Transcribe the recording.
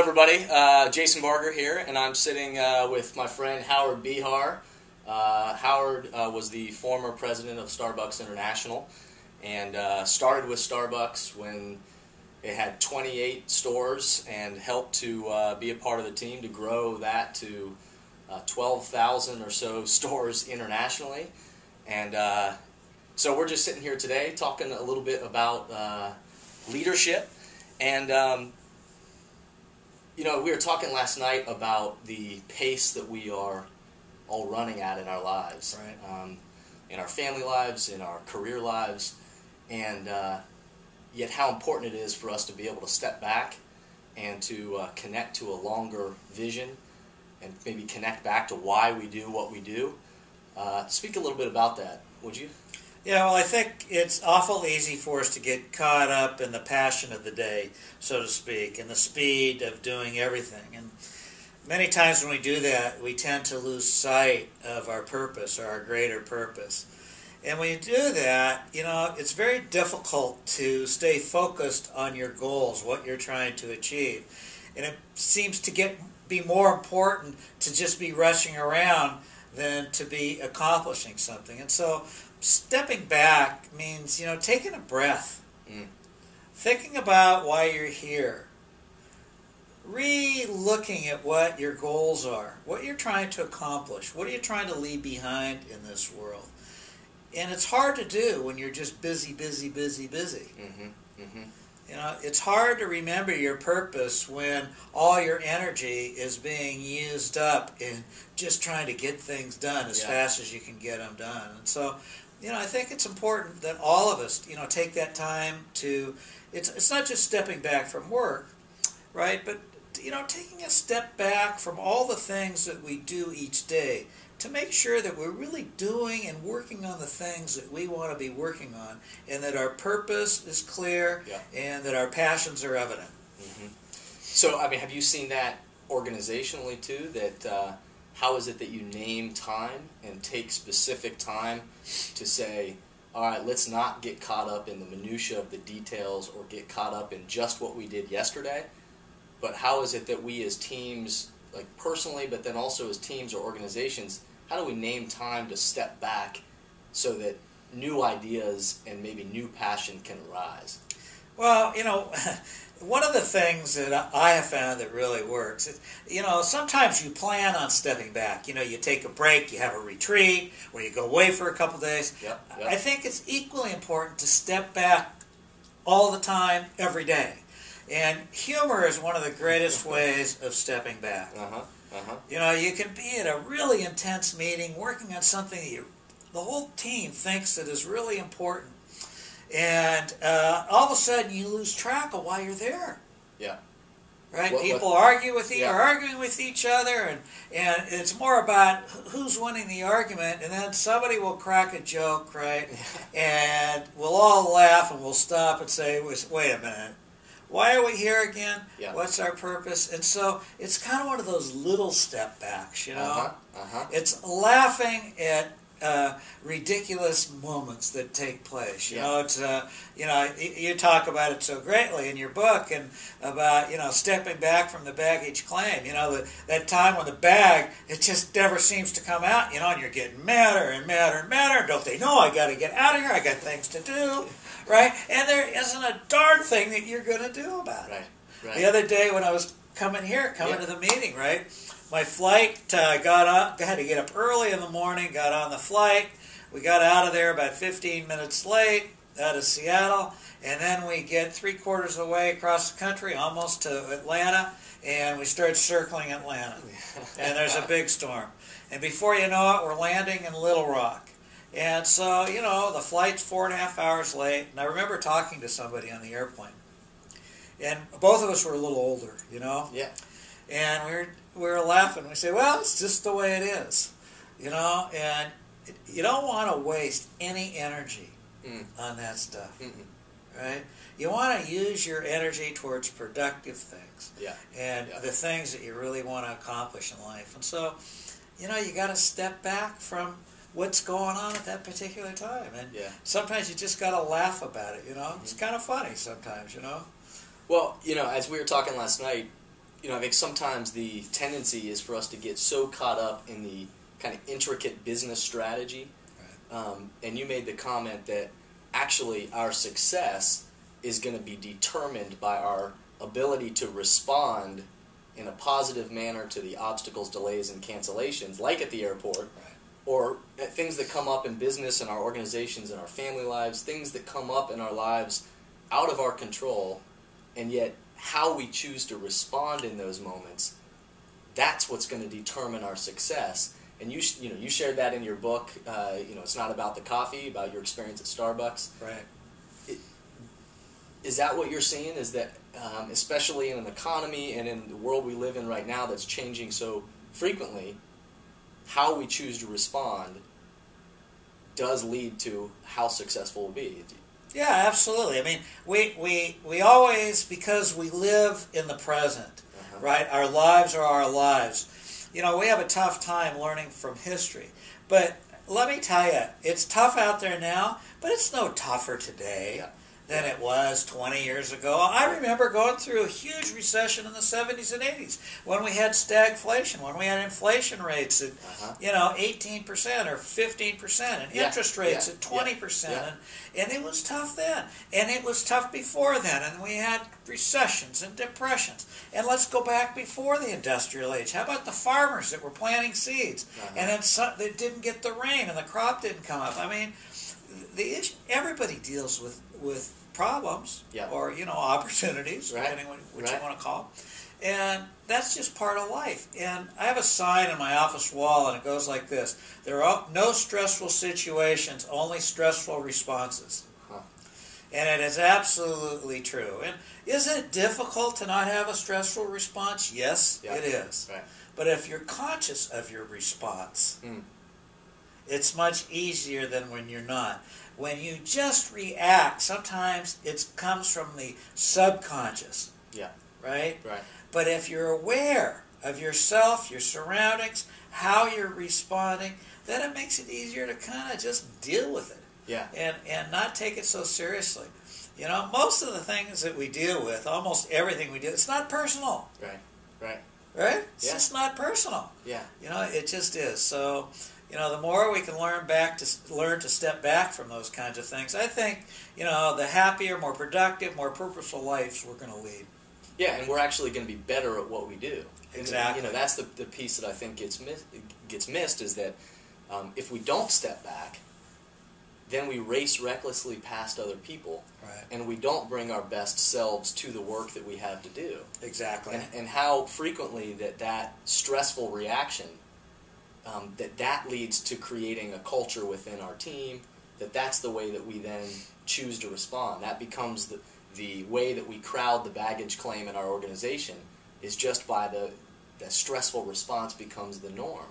everybody. Jason Barger here, and I'm sitting with my friend Howard Behar. Howard was the former president of Starbucks International, and started with Starbucks when it had 28 stores, and helped to be a part of the team to grow that to 12,000 or so stores internationally. And so we're just sitting here today talking a little bit about leadership. And you know, we were talking last night about the pace that we are all running at in our lives, right. In our family lives, in our career lives, and yet how important it is for us to be able to step back and to connect to a longer vision, and maybe connect back to why we do what we do. Speak a little bit about that, would you? Yeah, well, I think it's awful easy for us to get caught up in the passion of the day, so to speak, and the speed of doing everything. And many times when we do that, we tend to lose sight of our purpose or our greater purpose. And when you do that, you know, it's very difficult to stay focused on your goals, what you're trying to achieve. And it seems to be more important to just be rushing around than to be accomplishing something. And so stepping back means, you know, taking a breath, thinking about why you're here, re-looking at what your goals are, what you're trying to accomplish, what are you trying to leave behind in this world. And it's hard to do when you're just busy. You know, it's hard to remember your purpose when all your energy is being used up in just trying to get things done as fast as you can get them done. And so, you know, I think it's important that all of us, you know, take that time to, it's not just stepping back from work, right? But, you know, taking a step back from all the things that we do each day to make sure that we're really doing and working on the things that we want to be working on, and that our purpose is clear, and that our passions are evident. So, I mean, have you seen that organizationally too? That how is it that you name time and take specific time to say, all right, let's not get caught up in the minutia of the details or get caught up in just what we did yesterday, but how is it that we as teams, like personally, but then also as teams or organizations, how do we name time to step back so that new ideas and maybe new passion can arise? Well, you know, one of the things that I have found that really works is, you know, sometimes you plan on stepping back. You know, you take a break, you have a retreat, or you go away for a couple days. I think it's equally important to step back all the time, every day. And humor is one of the greatest ways of stepping back. You know, you can be at a really intense meeting working on something that the whole team thinks that is really important. And all of a sudden you lose track of why you're there. Right? People argue with are arguing with each other, and it's more about who's winning the argument, and then somebody will crack a joke, right? And we'll all laugh and we'll stop and say, wait a minute. Why are we here again? What's our purpose? And so it's kind of one of those little step backs, you know? It's laughing at ridiculous moments that take place. You know, it's you know, you talk about it so greatly in your book, and about, you know, stepping back from the baggage claim. You know, that time when the bag, it just never seems to come out. You know, and you're getting madder and madder and madder. Don't they know I got to get out of here? I got things to do. Right? And there isn't a darn thing that you're going to do about it. The other day when I was coming to the meeting, right? My flight got up, I had to get up early in the morning, got on the flight. We got out of there about 15 minutes late, out of Seattle, and then we get 3/4 of the way across the country, almost to Atlanta, and we start circling Atlanta. And there's a big storm. And before you know it, we're landing in Little Rock. And so, you know, the flight's 4.5 hours late, and I remember talking to somebody on the airplane. And both of us were a little older, you know? And we were laughing. We say, well, it's just the way it is, you know? And you don't want to waste any energy on that stuff, right? You want to use your energy towards productive things, and the things that you really want to accomplish in life. And so, you know, you got to step back from what's going on at that particular time. And sometimes you just got to laugh about it, you know? It's kind of funny sometimes, you know? Well, you know, as we were talking last night, I think sometimes the tendency is for us to get so caught up in the kind of intricate business strategy. Right. And you made the comment that actually our success is going to be determined by our ability to respond in a positive manner to the obstacles, delays, and cancellations, like at the airport, right, or things that come up in business and our organizations and our family lives, things that come up in our lives out of our control, and yet how we choose to respond in those moments, that's what's going to determine our success. And you shared that in your book. It's not about the coffee, about your experience at Starbucks. Right. Is that what you're seeing? Is that especially in an economy and in the world we live in right now that's changing so frequently, how we choose to respond does lead to how successful we'll be? Yeah, absolutely. I mean, we always, because we live in the present, right? Our lives are our lives. We have a tough time learning from history. But let me tell you, it's tough out there now, but it's no tougher today than it was 20 years ago. I remember going through a huge recession in the 70s and 80s when we had stagflation, when we had inflation rates at 18% or 15% and interest rates at 20%. And it was tough then. And it was tough before then. And we had recessions and depressions. And let's go back before the industrial age. How about the farmers that were planting seeds and then they didn't get the rain and the crop didn't come up? I mean, everybody deals with problems or opportunities, depending on what you want to call them. And that's just part of life. And I have a sign on my office wall, and it goes like this: there are no stressful situations, only stressful responses. And it is absolutely true. And isn't it difficult to not have a stressful response? Yes, it is. Right. But if you're conscious of your response, it's much easier than when you're not. When you just react, sometimes it comes from the subconscious. Yeah. Right? Right. But if you're aware of yourself, your surroundings, how you're responding, then it makes it easier to kind of just deal with it. Yeah. And not take it so seriously. Most of the things that we deal with, almost everything we do, it's not personal. Right. Right. Right? It's just not personal. Yeah. It just is. So, the more we can learn to step back from those kinds of things, I think, the happier, more productive, more purposeful lives we're going to lead. Yeah, and we're actually going to be better at what we do. Exactly. And, that's the piece that I think gets missed is that if we don't step back, then we race recklessly past other people, and we don't bring our best selves to the work that we have to do. Exactly. And how frequently that stressful reaction, that leads to creating a culture within our team, that's the way that we then choose to respond. That becomes the way that we crowd the baggage claim in our organization, is just by the stressful response becomes the norm.